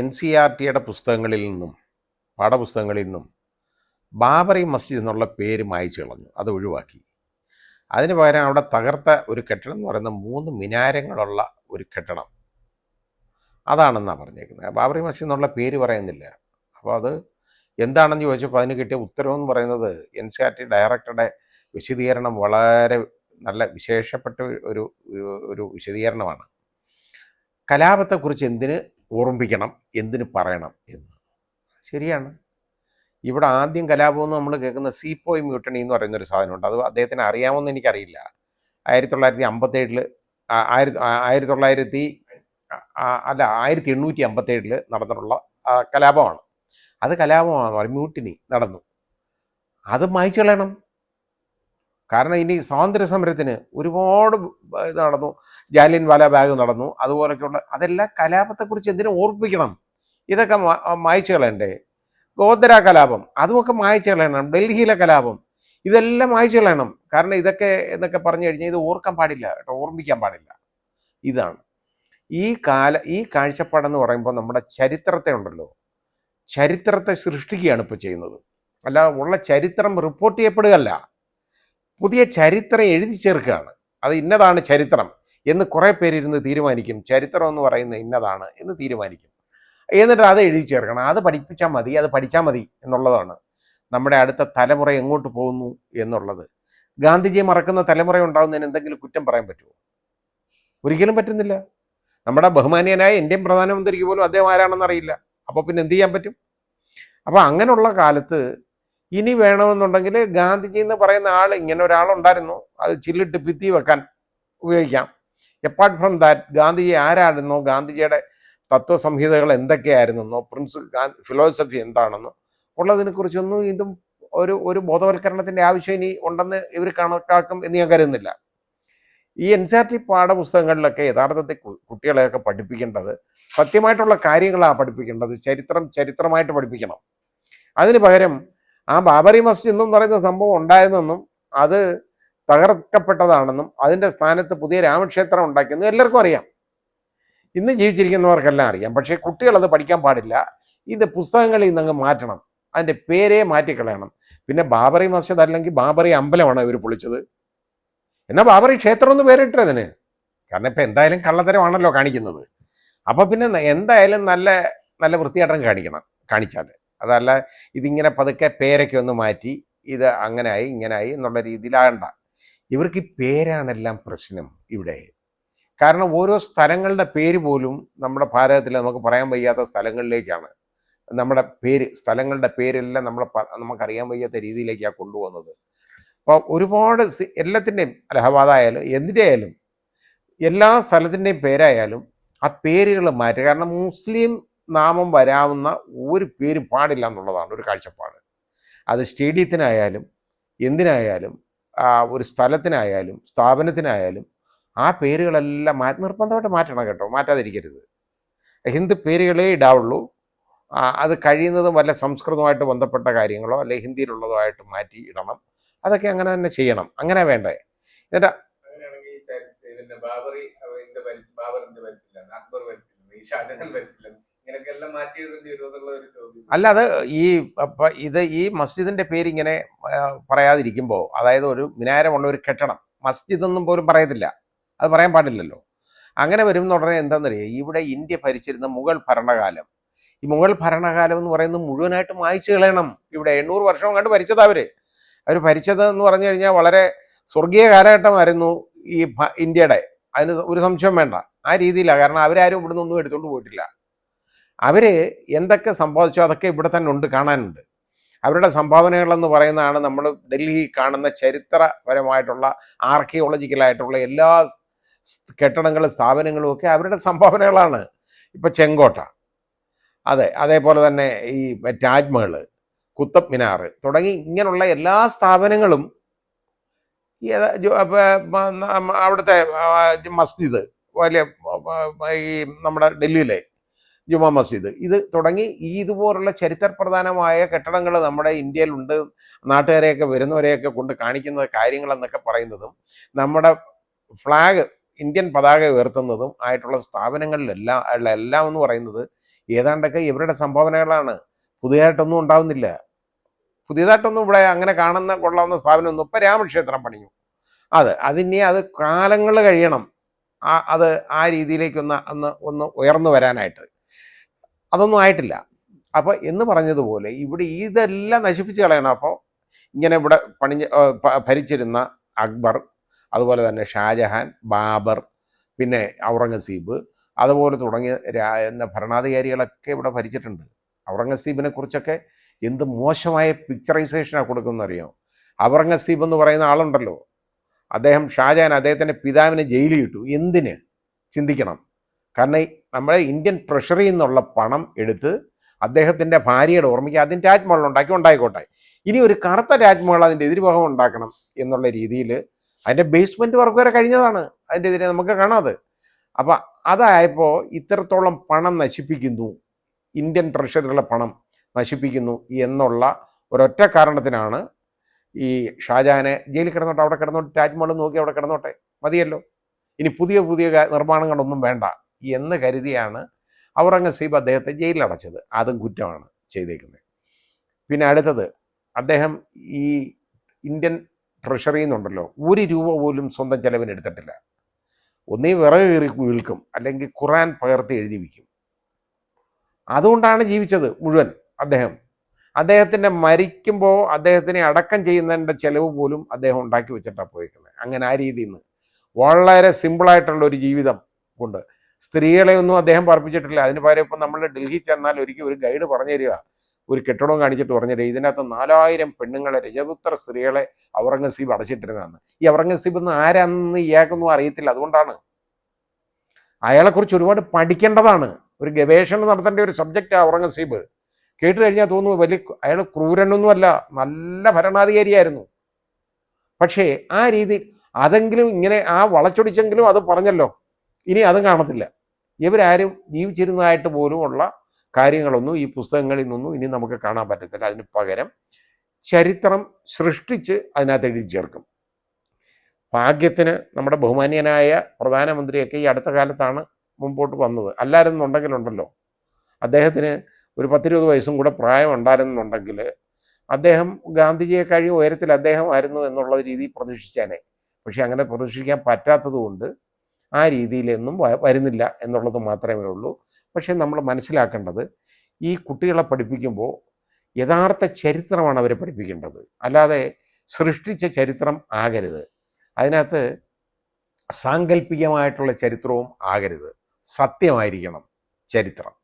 NCERTയുടെ പുസ്തകങ്ങളിൽ നിന്നും പാഠപുസ്തകങ്ങളിൽ നിന്നും ബാബറി മസ്ജിദ് എന്നുള്ള പേര് മായ്ച്ചു കളഞ്ഞു, അത് ഒഴിവാക്കി. അതിന് പകരം അവിടെ തകർത്ത ഒരു കെട്ടിടം എന്ന് പറയുന്നത് 3 മിനാരങ്ങളുള്ള ഒരു കെട്ടിടം, അതാണെന്നാണ് പറഞ്ഞേക്കുന്നത്. ബാബറി മസ്ജിദ് എന്നുള്ള പേര് പറയുന്നില്ല. അപ്പോൾ അത് എന്താണെന്ന് ചോദിച്ചപ്പോൾ അതിന് കിട്ടിയ ഉത്തരവെന്ന് പറയുന്നത് NCERT ഡയറക്ടറുടെ വിശദീകരണം വളരെ നല്ല വിശേഷപ്പെട്ട ഒരു വിശദീകരണമാണ്. കലാപത്തെക്കുറിച്ച് എന്തിന് ഓർമ്മിപ്പിക്കണം, എന്തിന് പറയണം എന്ന്. ശരിയാണ്. ഇവിടെ ആദ്യം കലാപമെന്ന് നമ്മൾ കേൾക്കുന്ന സീപ്പോയ് മ്യൂട്ടണി എന്ന് പറയുന്നൊരു സാധനമുണ്ട്. അത് അദ്ദേഹത്തിന് അറിയാമെന്ന് എനിക്കറിയില്ല. 1957 1857 നടന്നിട്ടുള്ള കലാപമാണ്. അത് കലാപമാണ്, മ്യൂട്ടിനി നടന്നു. അത് മായ്ച്ചു കളയണം. കാരണം ഇനി സ്വാതന്ത്ര്യ സമരത്തിന് ഒരുപാട് ഇത് നടന്നു, ജാലിയൻ വാലാബാഗ് നടന്നു, അതുപോലൊക്കെയുള്ള അതെല്ലാം കലാപത്തെക്കുറിച്ച് എന്തിനു ഓർപ്പിക്കണം? ഇതൊക്കെ മായ്ച്ചു കളയണ്ടേ? ഗോദ്ര കലാപം അതുമൊക്കെ മായ്ച്ചു കളയണം. ഡൽഹിയിലെ കലാപം ഇതെല്ലാം മായ്ച്ചു കളയണം. കാരണം ഇതൊക്കെ എന്നൊക്കെ പറഞ്ഞു കഴിഞ്ഞാൽ ഇത് ഓർക്കാൻ പാടില്ല കേട്ടോ, ഓർമ്മിക്കാൻ പാടില്ല. ഇതാണ് ഈ കാഴ്ചപ്പാടെന്ന് പറയുമ്പോൾ നമ്മുടെ ചരിത്രത്തെ ഉണ്ടല്ലോ, ചരിത്രത്തെ സൃഷ്ടിക്കുകയാണ് ഇപ്പോൾ ചെയ്യുന്നത്. അല്ല, ഉള്ള ചരിത്രം റിപ്പോർട്ട് ചെയ്യപ്പെടുകയല്ല, പുതിയ ചരിത്രം എഴുതി ചേർക്കുകയാണ്. അത് ഇന്നതാണ് ചരിത്രം എന്ന് കുറേ പേരിരുന്ന് തീരുമാനിക്കും. ചരിത്രം എന്ന് പറയുന്നത് ഇന്നതാണ് എന്ന് തീരുമാനിക്കും. എന്നിട്ട് അത് എഴുതി ചേർക്കണം. അത് പഠിച്ചാൽ മതി എന്നുള്ളതാണ്. നമ്മുടെ അടുത്ത തലമുറ എങ്ങോട്ട് പോകുന്നു എന്നുള്ളത്. ഗാന്ധിജിയെ മറക്കുന്ന തലമുറ ഉണ്ടാകുന്നതിന് എന്തെങ്കിലും കുറ്റം പറയാൻ പറ്റുമോ? ഒരിക്കലും പറ്റുന്നില്ല. നമ്മുടെ ബഹുമാനീയനായ ഇന്ത്യൻ പ്രധാനമന്ത്രിക്ക് പോലും അദ്ദേഹം ആരാണെന്ന് അറിയില്ല. അപ്പോൾ പിന്നെ എന്ത് ചെയ്യാൻ പറ്റും? അപ്പോൾ അങ്ങനെയുള്ള കാലത്ത് ഇനി വേണമെന്നുണ്ടെങ്കിൽ ഗാന്ധിജി എന്ന് പറയുന്ന ആൾ, ഇങ്ങനെ ഒരാളുണ്ടായിരുന്നു, അത് ചില്ലിട്ട് ഭിത്തി വെക്കാൻ ഉപയോഗിക്കാം. എപ്പാർട്ട് ഫ്രം ദാറ്റ്, ഗാന്ധിജി ആരായിരുന്നോ, ഗാന്ധിജിയുടെ തത്വസംഹിതകൾ എന്തൊക്കെയായിരുന്നെന്നോ, ഫിലോസഫി എന്താണെന്നോ ഉള്ളതിനെ കുറിച്ചൊന്നും ഇതും ഒരു ബോധവൽക്കരണത്തിൻ്റെ ആവശ്യം ഇനി ഉണ്ടെന്ന് ഇവർ കണക്കാക്കും എന്ന് ഞാൻ കരുതുന്നില്ല. ഈ NCERT പാഠപുസ്തകങ്ങളിലൊക്കെ യഥാർത്ഥത്തിൽ കുട്ടികളെയൊക്കെ പഠിപ്പിക്കേണ്ടത് സത്യമായിട്ടുള്ള കാര്യങ്ങളാണ് പഠിപ്പിക്കേണ്ടത്. ചരിത്രമായിട്ട് പഠിപ്പിക്കണം. അതിന് പകരം ആ ബാബറി മസ്ജിദ് എന്നും പറയുന്ന സംഭവം ഉണ്ടായതെന്നും അത് തകർക്കപ്പെട്ടതാണെന്നും അതിൻ്റെ സ്ഥാനത്ത് പുതിയ രാമക്ഷേത്രം ഉണ്ടാക്കിയെന്നും എല്ലാവർക്കും അറിയാം. ഇന്ന് ജീവിച്ചിരിക്കുന്നവർക്കെല്ലാം അറിയാം. പക്ഷേ കുട്ടികളത് പഠിക്കാൻ പാടില്ല. ഇത് പുസ്തകങ്ങളിൽ നിന്നങ്ങ് മാറ്റണം, അതിൻ്റെ പേരേ മാറ്റിക്കളയണം. പിന്നെ ബാബറി മസ്ജിദ് അല്ലെങ്കിൽ ബാബറി അമ്പലമാണ് ഇവർ പൊളിച്ചത്. എന്നാൽ ബാബറി ക്ഷേത്രം ഒന്ന് പേരിട്ടതിന്. കാരണം ഇപ്പം എന്തായാലും കള്ളത്തരമാണല്ലോ കാണിക്കുന്നത്. അപ്പോൾ പിന്നെ എന്തായാലും നല്ല നല്ല വൃത്തിയാട്ടം കാണിച്ചാൽ. അതല്ല ഇതിങ്ങനെ പതുക്കെ പേരൊക്കെ ഒന്ന് മാറ്റി ഇത് അങ്ങനായി ഇങ്ങനായി എന്നുള്ള രീതിയിലാകണ്ട. ഇവർക്ക് ഈ പേരാണെല്ലാം പ്രശ്നം ഇവിടെ. കാരണം ഓരോ സ്ഥലങ്ങളുടെ പേര് പോലും നമ്മുടെ ഭാരതത്തിൽ നമുക്ക് പറയാൻ വയ്യാത്ത സ്ഥലങ്ങളിലേക്കാണ് നമ്മുടെ സ്ഥലങ്ങളുടെ പേരെല്ലാം നമുക്കറിയാൻ വയ്യാത്ത രീതിയിലേക്കാണ് കൊണ്ടുപോകുന്നത്. അപ്പോൾ ഒരുപാട് എല്ലാത്തിൻ്റെയും, അലഹബാദായാലും എന്തിൻ്റെ ആയാലും എല്ലാ സ്ഥലത്തിൻ്റെയും പേരായാലും ആ പേരുകൾ മാറ്റുക. കാരണം മുസ്ലിം നാമം വരാവുന്ന ഒരു പേര് പാടില്ല എന്നുള്ളതാണ് ഒരു കാഴ്ചപ്പാട്. അത് സ്റ്റേഡിയത്തിനായാലും എന്തിനായാലും ഒരു സ്ഥലത്തിനായാലും സ്ഥാപനത്തിനായാലും ആ പേരുകളെല്ലാം നിർബന്ധമായിട്ട് മാറ്റണം കേട്ടോ, മാറ്റാതിരിക്കരുത്. ഹിന്ദു പേരുകളേ ഇടാവുള്ളൂ. അത് കഴിയുന്നതും വല്ല സംസ്കൃതമായിട്ട് ബന്ധപ്പെട്ട കാര്യങ്ങളോ അല്ലെങ്കിൽ ഹിന്ദിയിലുള്ളതോ ആയിട്ട് മാറ്റി ഇടണം. അതൊക്കെ അങ്ങനെ തന്നെ ചെയ്യണം. അങ്ങനെ വേണ്ടേ? എന്നിട്ട് അല്ല, അത് ഈ മസ്ജിദിന്റെ പേര് ഇങ്ങനെ പറയാതിരിക്കുമ്പോൾ, അതായത് ഒരു മിനാരമുള്ള ഒരു കെട്ടിടം, മസ്ജിദ് ഒന്നും പോലും പറയത്തില്ല, അത് പറയാൻ പാടില്ലല്ലോ. അങ്ങനെ വരുമെന്ന് ഉടനെ എന്താണെന്നറിയാം, ഇവിടെ ഇന്ത്യ ഭരിച്ചിരുന്ന മുഗൾ ഭരണകാലം, ഈ മുഗൾ ഭരണകാലം എന്ന് പറയുന്നത് മുഴുവനായിട്ട് മായ്ച്ചു കളയണം. ഇവിടെ 800 വർഷം കണ്ട് ഭരിച്ചത് അവർ ഭരിച്ചത് എന്ന് പറഞ്ഞു കഴിഞ്ഞാൽ വളരെ സ്വർഗീയ കാലഘട്ടമായിരുന്നു ഈ ഇന്ത്യയുടെ. അതിന് ഒരു സംശയം വേണ്ട. ആ രീതിയിലാണ്. കാരണം അവരാരും ഇവിടുന്ന് ഒന്നും എടുത്തുകൊണ്ട് പോയിട്ടില്ല. അവർ എന്തൊക്കെ സംഭവിച്ചോ അതൊക്കെ ഇവിടെ തന്നെ ഉണ്ട്, കാണാനുണ്ട്. അവരുടെ സംഭാവനകളെന്ന് പറയുന്നതാണ് നമ്മൾ ഡൽഹി കാണുന്ന ചരിത്രപരമായിട്ടുള്ള ആർക്കിയോളജിക്കലായിട്ടുള്ള എല്ലാ കെട്ടിടങ്ങളും സ്ഥാപനങ്ങളും ഒക്കെ അവരുടെ സംഭാവനകളാണ്. ഇപ്പം ചെങ്കോട്ട, അതെ, അതേപോലെ തന്നെ ഈ താജ്മഹൽ, കുത്തബ് മിനാർ തുടങ്ങി ഇങ്ങനെയുള്ള എല്ലാ സ്ഥാപനങ്ങളും അവിടുത്തെ മസ്ജിദ്, വലിയ ഈ നമ്മുടെ ഡൽഹിയിലെ ജുമാ മസ്ജിദ്, ഇത് തുടങ്ങി ഇതുപോലുള്ള ചരിത്രപ്രധാനമായ കെട്ടിടങ്ങൾ നമ്മുടെ ഇന്ത്യയിലുണ്ട്. നാട്ടുകാരെയൊക്കെ വരുന്നവരെയൊക്കെ കൊണ്ട് കാണിക്കുന്ന കാര്യങ്ങളെന്നൊക്കെ പറയുന്നതും നമ്മുടെ ഫ്ലാഗ്, ഇന്ത്യൻ പതാക ഉയർത്തുന്നതും ആയിട്ടുള്ള സ്ഥാപനങ്ങളിലെല്ലാം എന്ന് പറയുന്നത് ഏതാണ്ടൊക്കെ ഇവരുടെ സംഭാവനകളാണ്. പുതിയതായിട്ടൊന്നും ഉണ്ടാവുന്നില്ല. പുതിയതായിട്ടൊന്നും ഇവിടെ അങ്ങനെ കാണുന്ന കൊള്ളാവുന്ന സ്ഥാപനമൊന്നും ഇപ്പം രാമക്ഷേത്രം പണിഞ്ഞു. അത് കാലങ്ങൾ കഴിയണം അത് ആ രീതിയിലേക്കൊന്ന് ഒന്ന് ഉയർന്നു വരാനായിട്ട്. അതൊന്നും ആയിട്ടില്ല. അപ്പോൾ എന്ന് പറഞ്ഞതുപോലെ ഇവിടെ ഇതെല്ലാം നശിപ്പിച്ച് കളയണം. അപ്പോൾ ഇങ്ങനെ ഇവിടെ ഭരിച്ചിരുന്ന അക്ബർ, അതുപോലെ തന്നെ ഷാജഹാൻ, ബാബർ, പിന്നെ ഔറംഗസീബ്, അതുപോലെ തുടങ്ങിയ ഭരണാധികാരികളൊക്കെ ഇവിടെ ഭരിച്ചിട്ടുണ്ട്. ഔറംഗസീബിനെ കുറിച്ചൊക്കെ എന്ത് മോശമായ പിക്ചറൈസേഷനാണ് കൊടുക്കുന്നറിയോ? ഔറംഗസീബ് എന്ന് പറയുന്ന ആളുണ്ടല്ലോ, ഷാജഹാൻ അദ്ദേഹത്തിൻ്റെ പിതാവിനെ ജയിലിൽ ഇട്ടു. എന്തിന്? ചിന്തിക്കണം. കാരണം നമ്മുടെ ഇന്ത്യൻ ട്രഷറിയിൽ നിന്നുള്ള പണം എടുത്ത് അദ്ദേഹത്തിൻ്റെ ഭാര്യയുടെ ഓർമ്മയ്ക്ക് ആദ്യം രാജ്മഹൽ ഉണ്ടായിക്കോട്ടെ, ഇനി ഒരു കറുത്ത രാജ്മഹൽ അതിൻ്റെ എതിർഭാഗം ഉണ്ടാക്കണം എന്നുള്ള രീതിയിൽ അതിൻ്റെ ബേസ്മെൻറ്റ് വർക്ക് വരെ കഴിഞ്ഞതാണ്. അതിൻ്റെ എതിരെ നമുക്ക് കാണാതെ. അപ്പം അതായപ്പോൾ ഇത്രത്തോളം പണം നശിപ്പിക്കുന്നു, ഇന്ത്യൻ ട്രഷറിയിലുള്ള പണം നശിപ്പിക്കുന്നു എന്നുള്ള ഒരൊറ്റ കാരണത്തിനാണ് ഈ ഷാജഹാനെ ജയിലിൽ കിടന്നോട്ടെ, അവിടെ കിടന്നോട്ടെ, താജ്മഹൽ നോക്കി അവിടെ കിടന്നോട്ടെ, മതിയല്ലോ, ഇനി പുതിയ നിർമ്മാണങ്ങളൊന്നും വേണ്ട എന്ന് കരുതിയാണ് ഔറംഗസീബ് അദ്ദേഹത്തെ ജയിലിലടച്ചത്. അതും കുറ്റമാണ് ചെയ്തേക്കുന്നത്. പിന്നെ അടുത്തത്, അദ്ദേഹം ഈ ഇന്ത്യൻ ട്രഷറിയിൽ നിന്നുണ്ടല്ലോ 1 രൂപ പോലും സ്വന്തം ചെലവിന് എടുത്തിട്ടില്ല. ഒന്നീ വിറക് കീറി വിൽക്കും, അല്ലെങ്കിൽ ഖുറാൻ പകർത്തി എഴുതി വയ്ക്കും. അതുകൊണ്ടാണ് ജീവിച്ചത് മുഴുവൻ. അദ്ദേഹത്തിൻ്റെ മരിക്കുമ്പോൾ അദ്ദേഹത്തിനെ അടക്കം ചെയ്യുന്നതിൻ്റെ ചെലവ് പോലും അദ്ദേഹം ഉണ്ടാക്കി വെച്ചിട്ടാണ് പോയിരിക്കുന്നത്. അങ്ങനെ ആ രീതിയിൽ നിന്ന് വളരെ സിമ്പിളായിട്ടുള്ള ഒരു ജീവിതം കൊണ്ട് സ്ത്രീകളെ ഒന്നും അദ്ദേഹം പറപ്പിച്ചിട്ടില്ല. അതിന് പകരം ഇപ്പം നമ്മൾ ഡൽഹി ചെന്നാൽ ഒരിക്കലും ഒരു ഗൈഡ് പറഞ്ഞു തരിക, ഒരു കെട്ടിടവും കാണിച്ചിട്ട് പറഞ്ഞു തരിക, ഇതിനകത്ത് 4000 പെണ്ണുങ്ങളെ, രജപുത്ര സ്ത്രീകളെ ഔറംഗസീബ് അടച്ചിട്ടിരുന്നതാണ്. ഈ ഔറംഗസീബ് എന്ന് ആരാന്ന് ഇയാൾക്കൊന്നും അറിയത്തില്ല. അതുകൊണ്ടാണ് അയാളെക്കുറിച്ച് ഒരുപാട് പഠിക്കേണ്ടതാണ്. ഒരു ഗവേഷണം നടത്തേണ്ട ഒരു സബ്ജക്റ്റാണ് ഔറംഗസീബ്. കേട്ട് കഴിഞ്ഞാൽ തോന്നുന്നു അയാൾ ക്രൂരനൊന്നുമല്ല, നല്ല ഭരണാധികാരിയായിരുന്നു. പക്ഷേ ആ രീതി അതെങ്കിലും ഇങ്ങനെ വളച്ചൊടിച്ചെങ്കിലും അത് പറഞ്ഞല്ലോ. ഇനി അതും കാണത്തില്ല. ഇവരാരും ജീവിച്ചിരുന്നതായിട്ട് പോലുമുള്ള കാര്യങ്ങളൊന്നും ഈ പുസ്തകങ്ങളിൽ നിന്നൊന്നും ഇനി നമുക്ക് കാണാൻ പറ്റത്തില്ല. അതിന് പകരം ചരിത്രം സൃഷ്ടിച്ച് അതിനകത്ത് എഴുതി ചേർക്കും. ഭാഗ്യത്തിന് നമ്മുടെ ബഹുമാന്യനായ പ്രധാനമന്ത്രിയൊക്കെ ഈ അടുത്ത കാലത്താണ് മുമ്പോട്ട് വന്നത്. അല്ലായിരുന്നുണ്ടെങ്കിലുണ്ടല്ലോ, അദ്ദേഹത്തിന് ഒരു 10-20 വയസ്സും കൂടെ പ്രായം ഉണ്ടായിരുന്നുണ്ടെങ്കിൽ അദ്ദേഹം ഗാന്ധിജിയെ കഴിയും ഉയരത്തിൽ അദ്ദേഹമായിരുന്നു എന്നുള്ള രീതിയിൽ പ്രതീക്ഷിച്ചേനെ. പക്ഷെ അങ്ങനെ പ്രതീക്ഷിക്കാൻ പറ്റാത്തത് കൊണ്ട് ആ രീതിയിലൊന്നും വരുന്നില്ല എന്നുള്ളത് മാത്രമേ ഉള്ളൂ. പക്ഷെ നമ്മൾ മനസ്സിലാക്കേണ്ടത്, ഈ കുട്ടികളെ പഠിപ്പിക്കുമ്പോൾ യഥാർത്ഥ ചരിത്രമാണ് അവരെ പഠിപ്പിക്കേണ്ടത്, അല്ലാതെ സൃഷ്ടിച്ച ചരിത്രം ആകരുത്. അതിനകത്ത് സാങ്കല്പികമായിട്ടുള്ള ചരിത്രവും ആകരുത്. സത്യമായിരിക്കണം ചരിത്രം.